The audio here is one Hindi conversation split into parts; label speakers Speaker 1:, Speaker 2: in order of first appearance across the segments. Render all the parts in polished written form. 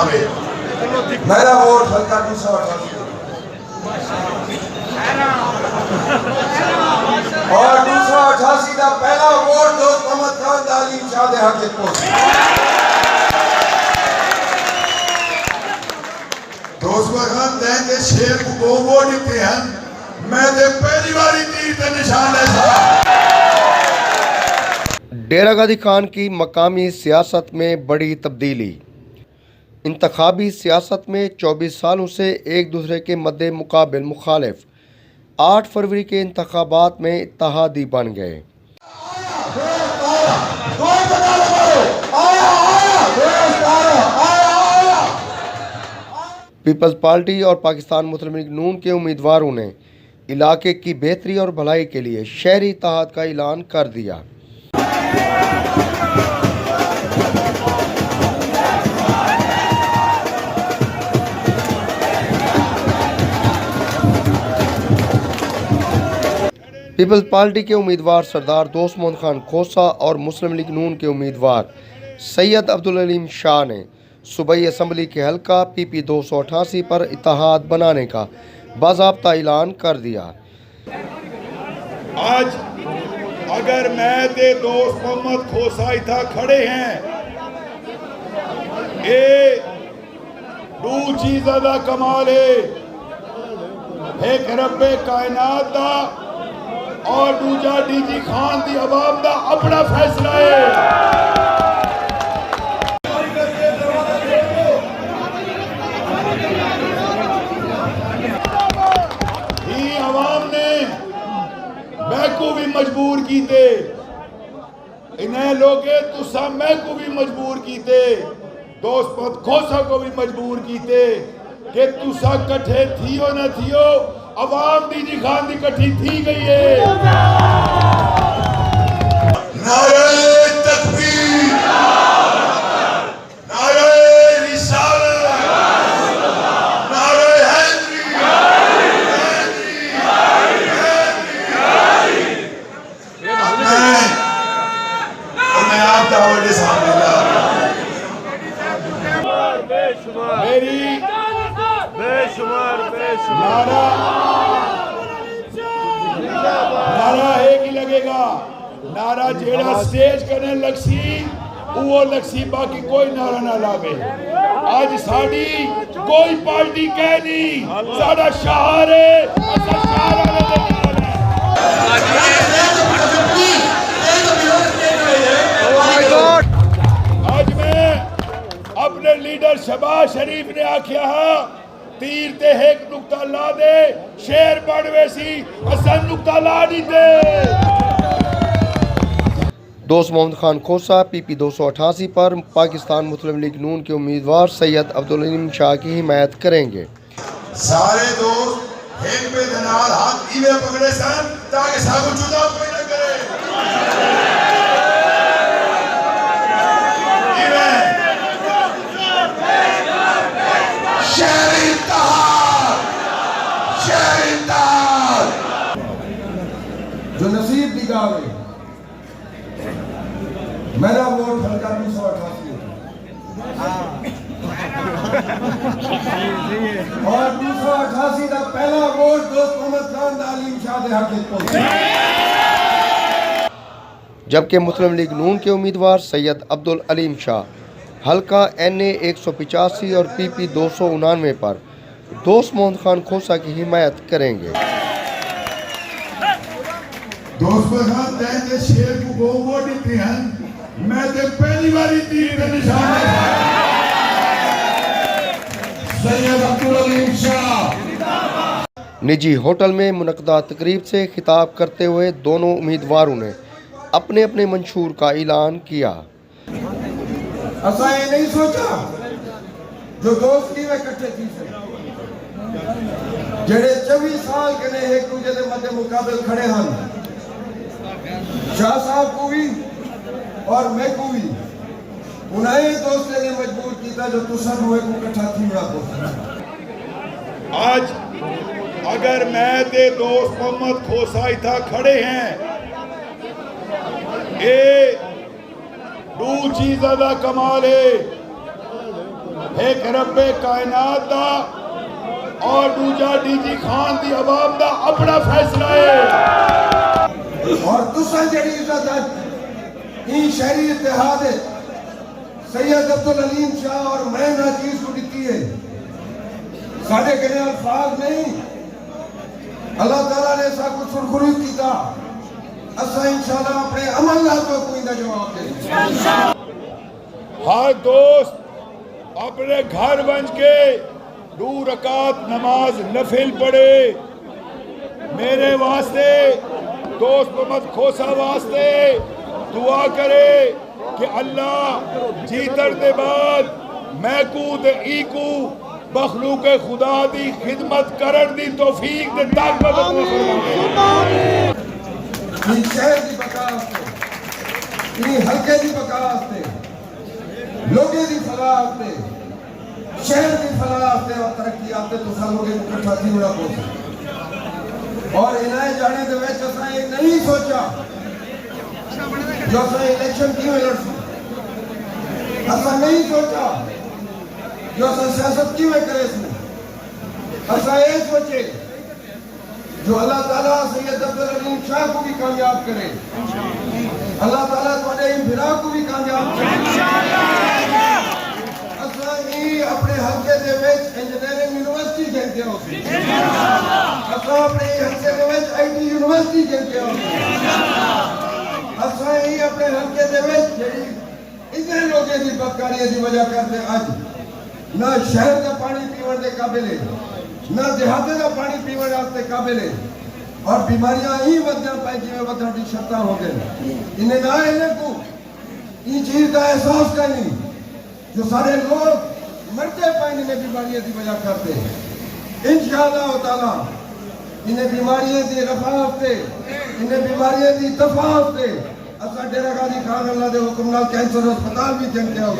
Speaker 1: आवे। मेरा वोट हल्का 288 और 288 का पहला वोट दोस्त मोहम्मद खान अलीम शाह दे हक पहुंचे। दोस्त खान देंगे शेर को दो वोट दिते हैं, मैं दे पहली बारी तीर ते निशान है।
Speaker 2: डेरा गाजी खान की मकामी सियासत में बड़ी तब्दीली। इंतखाबी सियासत में 24 सालों से एक दूसरे के मद्दे मुकाबिल मुखालिफ 8 फरवरी के इंतखाबात में इत्तेहादी बन गए। पीपल्स पार्टी और पाकिस्तान मुस्लिम लीग नून के उम्मीदवारों ने इलाके की बेहतरी और भलाई के लिए शहरी इत्तेहाद का ऐलान कर दिया। पीपल्स पार्टी के उम्मीदवार सरदार दोस्त मोहम्मद खान खोसा और मुस्लिम लीग नून के उम्मीदवार सैयद अब्दुल अलीम शाह ने सूबाई असम्बली के हल्का PP 288 पर इत्तेहाद बनाने का बाज़ाब्ता ऐलान कर दिया।
Speaker 1: आज अगर मैं ते दोस्त मोहम्मद खोसा इथा खड़े हैं, ये दो चीज़ों का कमाल है, एक रब्बे कायनात दा और दूजा DG खान दी अवाम दा अपना फैसला है। अवाम ने मैकू भी मजबूर कीते, इन्हें लोगे तुसा मैकू भी मजबूर कीते, दोस्त मोहम्मद खोसा को भी मजबूर कीते कि तुसा कट्ठे थियो न थियो, अवाम DG खान दी कट्ठी थी गई है। नारे तकबीर, नारे रिसालत, नारे हैदरी, मैं आप दावड़े सामने मेरी नारा एक ही लगेगा, नारा जेड़ा स्टेज करने लगसी वो लगसी, बाकी कोई नारा ना लावे। आज साड़ी कोई पार्टी कह नहीं, साड़ा शहर है। आज मैं अपने लीडर शहबाज शरीफ ने आख्या तीर ते एक नुक्ता ला दे, शेर बनवे सी असन नुक्ता ला नहीं दे।
Speaker 2: दोस्त मोहम्मद खान खोसा PP 288 पर पाकिस्तान मुस्लिम लीग नून के उम्मीदवार सैयद अब्दुल अलीम शाह की हिमायत करेंगे।
Speaker 1: सारे दोस्त एक पे दनाल हाथ इवे पकड़े सन ताकि सागु चुनाव कोई न करे। जो नसीब दी गावे, मेरा वोट हल्का 288 और 288 का पहला वोट दोस्त मोहम्मद खान अलीम शाह दे हक पहुंचे।
Speaker 2: जबकि मुस्लिम लीग नून के उम्मीदवार सैयद अब्दुल अलीम शाह हल्का NA 185 और PP 299 पर दोस्त मोहम्मद खान खोसा की हिमायत करेंगे।
Speaker 1: दोस्त खान देंगे शेर को दो वोट दिते हैं, मैं ते पहली बारी तीर ते निशान है। सैयद अब्दुल अलीम शाह।
Speaker 2: निजी होटल में मुनक़दा तकरीब से खिताब करते हुए दोनों उम्मीदवारों ने अपने अपने मंशूर का ऐलान किया।
Speaker 1: असा ये नहीं सोचा जो दोस्त की वे इकट्ठे थी जेड़े 24 साल के ने एक दूसरे के मध्य मुकाबले खड़े हैं, शाह साहब को भी और मैं को भी उन्हें दोस्त ने मजबूर किया जो तुसा हुए को इकट्ठा थी बड़ा। आज अगर मैं ते दोस्त मोहम्मद खोसा इथा खड़े हैं, ये दो चीज़ों का कमाल है,
Speaker 3: एक रब्बे कायनात दा और दूजा डीजी खान दी अवाम दा अपना फैसला है।
Speaker 1: और तुसा जड़ी इज्जत अज ई शहरी इत्तेहाद सैयद अब्दुल अलीम शाह और मैं ना चीज को दी है साढ़े कने अल्फाज नहीं अल्लाह ताला ने सा कुछ सुरखुरी कीता असा इंशाल्लाह अपने अमल नाल तो कोई ना जवाब दे।
Speaker 3: हर दोस्त अपने घर बंज के 2 रकात नमाज नफिल पढ़े। मेरे वास्ते दोस्त मोहम्मद खोसा वास्ते दुआ करे कि अल्लाह जीतर दे बाद मैकू ते ईकू मखलूक खुदा दी खिदमत करन दी तौफीक ते ताकत अता फरमावे।
Speaker 1: ई शहर दी बका वास्ते ई हल्के दी बका वास्ते लोगे दी फलाह वास्ते शहर की फलाह वास्ते और तरक्की वास्ते तुसा लोगे इकट्ठा थी होना पड़े। और इन्हें जाने दे विच असां ये नहीं सोचा जो असां इलेक्शन क्यों लड़सी असां नहीं सोचा जो असां सियासत क्यों करे असां ये सोचे जो अल्लाह ताला सैयद अब्दुल अलीम शाह को भी कामयाब करे अल्लाह ताला तुम्हारे इंफिरा को भी कामयाब करे। असां ही अपने हल्के दे विच इंजीनियरिंग यूनिवर्सिटी जिंदे हो असां अपने हल्के दे विच आईटी यूनिवर्सिटी जिंदे हो असां ही अपने हल्के दे विच जेडी इतने लोगों की बदकारी की वजह करते अज ना शहर का पानी पीवन के काबिल है ना देहाते का पानी पीवन वास्ते काबिल है और बीमारियां ही वधन पाई जिवें वधन की शर्तां हो गई इन्हें ना इन्हें को इन चीज का एहसास करनी जो सारे लोग मरते पाए इन्हें बीमारियों की वजह करते इंशाअल्लाह ताला इन्हें बीमारियों की रफा वास्ते इन्हें बीमारियों की दफा वास्ते असा डेरा गाजी खान अल्लाह के हुक्म नाल कैंसर अस्पताल भी चंगे हो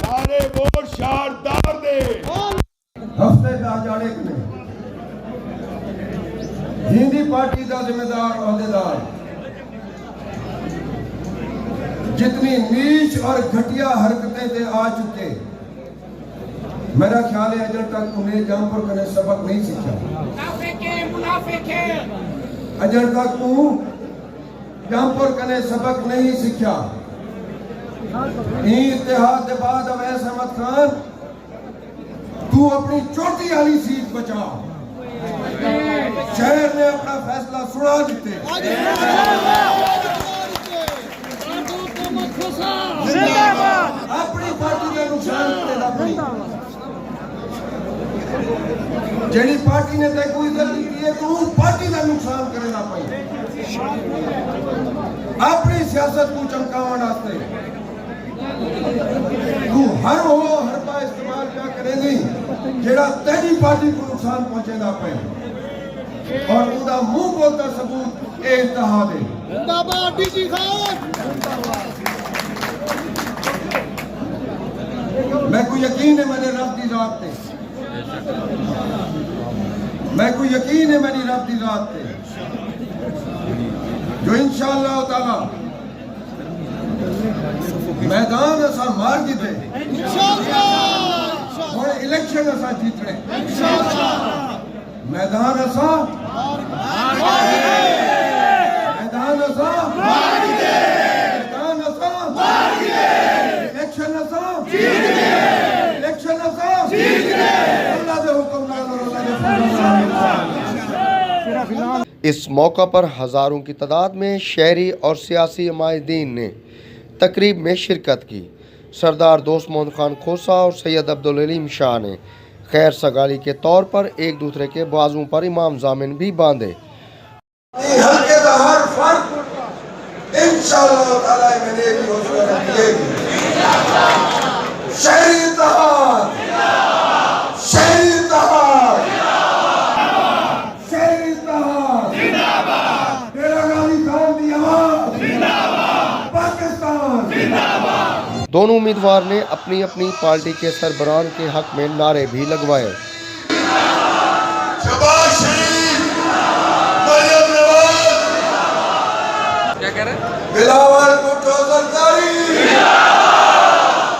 Speaker 3: सारे वोट शारदार दे
Speaker 1: हफ्ते का जाने ने हिंदी पार्टी का जिम्मेदार अहदेदार जितनी नीच और घटिया हरकतें से आ चुके मेरा ख्याल है अजर तक उन्हें जामपुर कने सबक नहीं सीखा अजर तक तू जामपुर कने सबक नहीं सीखा इत्तेहाद के बाद अवैस अहमद खान तू अपनी चोटी वाली सीट बचा शहर ने अपना फैसला सुना दिते अपनी पार्टी का नुकसान तेरा जेडी पार्टी ने ते कोई गलती की है तू पार्टी का नुकसान करेगा पाई अपनी सियासत को चमकावन वास्ते तू हर पा इस्तेमाल क्या करेगी जेड़ा तेरी पार्टी को नुकसान पहुंचेगा पे और उदा मुंह बोलता सबूत ए इत्तेहाद है जिंदाबाद डीजी खान मैं को यकीन है मेरे रब दी रात पे मैं को यकीन है मेरी रब दी रात पे जो इंशाअल्लाह ताला मैदान असा मार जीते इंशाअल्लाह और इलेक्शन असा जीतने इंशाअल्लाह मैदान असा मैदान असा मैदान असा इलेक्शन असा इलेक्शन असा अल्लाह के हुक्म नाल और अल्लाह के फजल नाल।
Speaker 2: इस मौका पर हज़ारों की तादाद में शहरी और सियासी अमायदीन ने तकरीब में शिरकत की। सरदार दोस्त मोहम्मद खान खोसा और सैयद अब्दुल अलीम शाह ने खैर सगाली के तौर पर एक दूसरे के बाजुओं पर इमाम जामिन भी बांधे।
Speaker 1: हल्के का हर फर्क इंशाअल्लाह ताला मैंने भी हौसला रखिएगी। शहरी इत्तेहाद शहरी इत्तेहाद शहरी इत्तेहाद जिंदाबाद डेरा गाजी खान दी आवाज जिंदाबाद पाकिस्तान जिंदाबाद।
Speaker 2: दोनों उम्मीदवार ने अपनी अपनी पार्टी के सरबराह के हक में नारे भी लगवाए।
Speaker 1: शाबाश बिलावल भुट्टो सरदारी,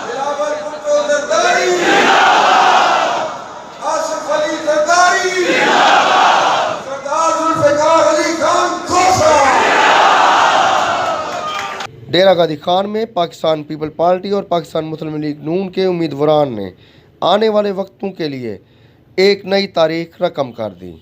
Speaker 1: बिलावल भुट्टो सरदारी, आसिफ अली सरदारी, सरदार जुल्फिकार अली खान खोसा।
Speaker 2: डेरा गाजी खान में पाकिस्तान पीपल पार्टी और पाकिस्तान मुस्लिम लीग नून के उम्मीदवारान ने आने वाले वक्तों के लिए एक नई तारीख रकम कर दी।